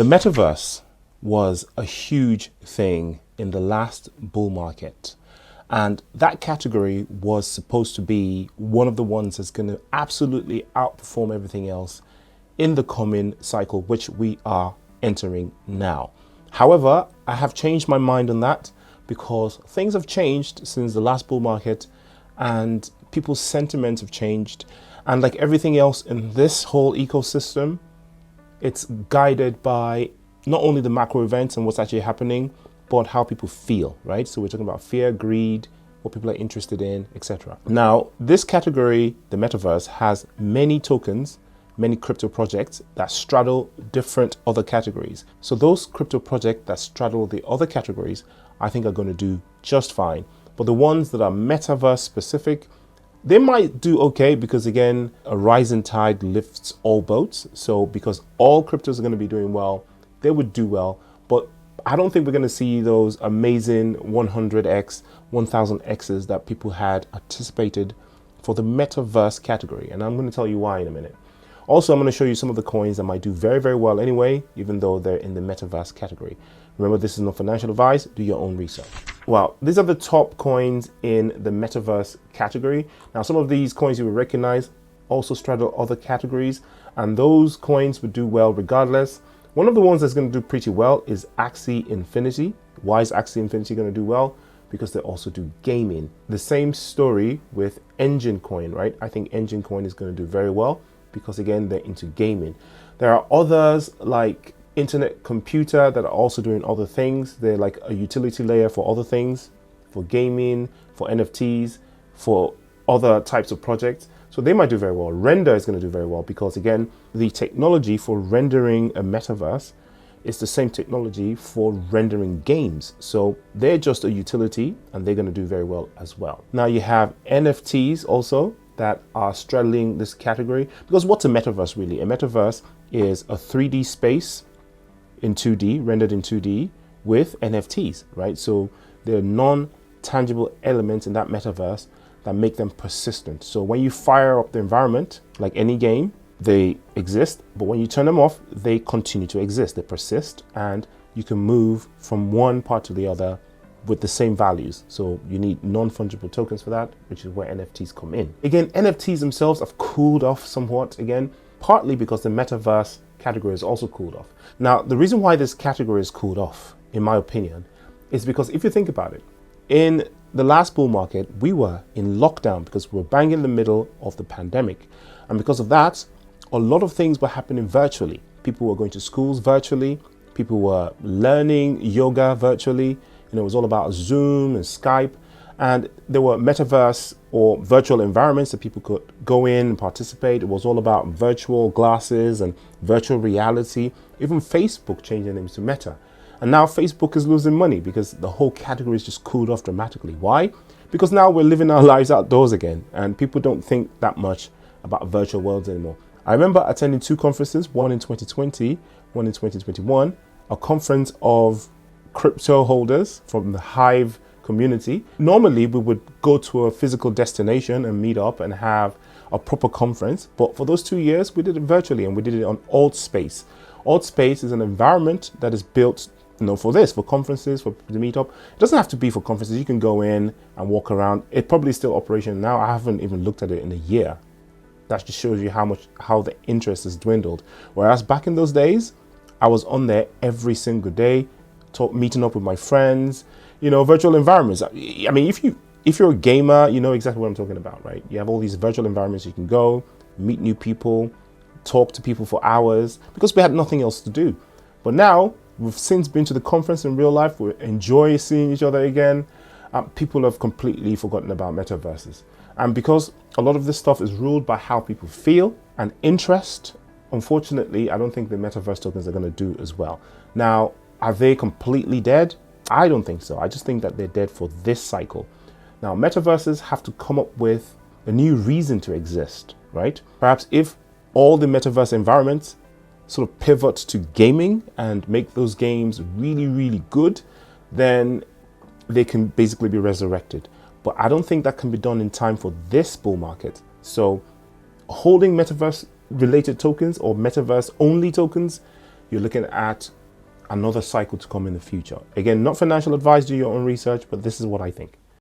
The metaverse was a huge thing in the last bull market. And that category was supposed to be one of the ones that's going to absolutely outperform everything else in the coming cycle, which we are entering now. However, I have changed my mind on that because things have changed since the last bull market and people's sentiments have changed. And like everything else in this whole ecosystem, it's guided by not only the macro events and what's actually happening, but how people feel, right? So we're talking about fear, greed, what people are interested in, etc. Now, this category, the metaverse, has many tokens, many crypto projects that straddle different other categories. So those crypto projects that straddle the other categories, I think are going to do just fine. But the ones that are metaverse specific, they might do okay because, again, a rising tide lifts all boats. So because all cryptos are going to be doing well, they would do well. But I don't think we're going to see those amazing 100x, 1000x's that people had anticipated for the metaverse category. And I'm going to tell you why in a minute. Also, I'm going to show you some of the coins that might do very, very well anyway, even though they're in the metaverse category. Remember, this is not financial advice. Do your own research. Well, these are the top coins in the metaverse category. Now, some of these coins you will recognize also straddle other categories, and those coins would do well regardless. One of the ones that's going to do pretty well is Axie Infinity. Why is Axie Infinity going to do well? Because they also do gaming. The same story with Enjin Coin, right? I think Enjin Coin is going to do very well because, again, they're into gaming. There are others like Internet Computer that are also doing other things. They're like a utility layer for other things, for gaming, for NFTs, for other types of projects. So they might do very well. Render is going to do very well because, again, the technology for rendering a metaverse is the same technology for rendering games. So they're just a utility and they're going to do very well as well. Now you have NFTs also that are straddling this category, because what's a metaverse really? A metaverse is a 3D space in 2D, rendered in 2D with NFTs, right? So there are non-tangible elements in that metaverse that make them persistent. So when you fire up the environment, like any game, they exist, but when you turn them off, they continue to exist. They persist, and you can move from one part to the other with the same values. So you need non-fungible tokens for that, which is where NFTs come in. Again, NFTs themselves have cooled off somewhat, again, partly because the metaverse category is also cooled off. Now, the reason why this category is cooled off, in my opinion, is because if you think about it, in the last bull market, we were in lockdown because we were bang in the middle of the pandemic. And because of that, a lot of things were happening virtually. People were going to schools virtually. People were learning yoga virtually. It was all about Zoom and Skype. And there were metaverse or virtual environments that people could go in and participate. It was all about virtual glasses and virtual reality. Even Facebook changed their names to Meta. And now Facebook is losing money because the whole category is just cooled off dramatically. Why? Because now we're living our lives outdoors again and people don't think that much about virtual worlds anymore. I remember attending two conferences, one in 2020, one in 2021, a conference of crypto holders from the Hive community. Normally we would go to a physical destination and meet up and have a proper conference. But for those 2 years, we did it virtually and we did it on Altspace. Altspace is an environment that is built for this, for conferences, for people to meet up. It doesn't have to be for conferences. You can go in and walk around. It probably is still operational now. I haven't even looked at it in a year. That just shows you how the interest has dwindled. Whereas back in those days, I was on there every single day, meeting up with my friends, virtual environments. I mean, if you're a gamer, you know exactly what I'm talking about, right? You have all these virtual environments you can go, meet new people, talk to people for hours, because we had nothing else to do. But now, we've since been to the conference in real life. We enjoy seeing each other again. People have completely forgotten about metaverses. And because a lot of this stuff is ruled by how people feel and interest, unfortunately, I don't think the metaverse tokens are going to do as well. Now, are they completely dead? I don't think so. I just think that they're dead for this cycle. Now, metaverses have to come up with a new reason to exist, right? Perhaps if all the metaverse environments sort of pivot to gaming and make those games really, really good, then they can basically be resurrected. But I don't think that can be done in time for this bull market. So holding metaverse related tokens or metaverse only tokens you're looking at another cycle to come in the future. Again, not financial advice, do your own research, but this is what I think.